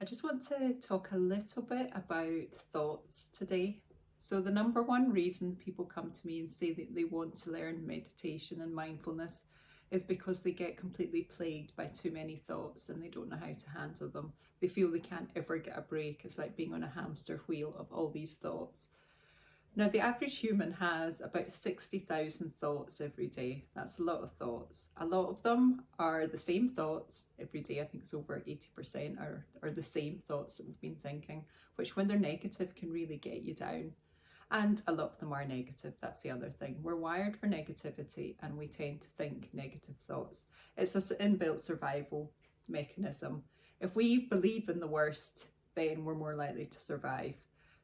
I just want to talk a little bit about thoughts today. So, the number one reason people come to me and say that they want to learn meditation and mindfulness is because they get completely plagued by too many thoughts and they don't know how to handle them. They feel they can't ever get a break. It's like being on a hamster wheel of all these thoughts. Now, the average human has about 60,000 thoughts every day. That's a lot of thoughts. A lot of them are the same thoughts every day. I think it's over 80% are the same thoughts that we've been thinking, which when they're negative can really get you down. And a lot of them are negative. That's the other thing. We're wired for negativity and we tend to think negative thoughts. It's an inbuilt survival mechanism. If we believe in the worst, then we're more likely to survive.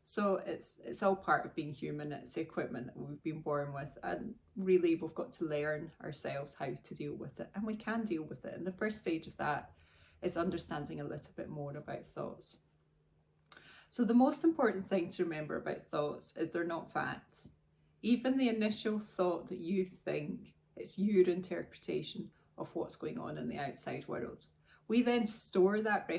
So it's all part of being human. It's the equipment that we've been born with, and really we've got to learn ourselves how to deal with it, and we can deal with it. And the first stage of that is understanding a little bit more about thoughts. So the most important thing to remember about thoughts is they're not facts. Even the initial thought that you think, it's your interpretation of what's going on in the outside world. We then store that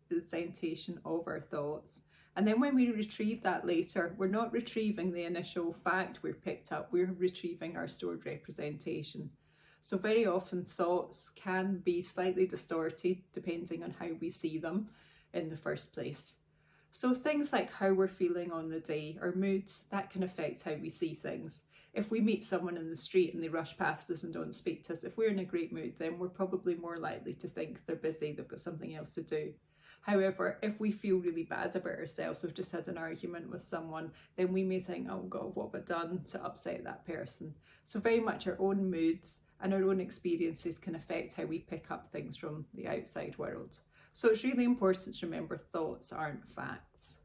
representation of our thoughts. And then when we retrieve that later, we're not retrieving the initial fact we've picked up, we're retrieving our stored representation. So very often thoughts can be slightly distorted depending on how we see them in the first place. So things like how we're feeling on the day, our moods, that can affect how we see things. If we meet someone in the street and they rush past us and don't speak to us, if we're in a great mood, then we're probably more likely to think they're busy, they've got something else to do. However, if we feel really bad about ourselves, we've just had an argument with someone, then we may think, oh God, what have I done to upset that person? So very much our own moods and our own experiences can affect how we pick up things from the outside world. So it's really important to remember thoughts aren't facts.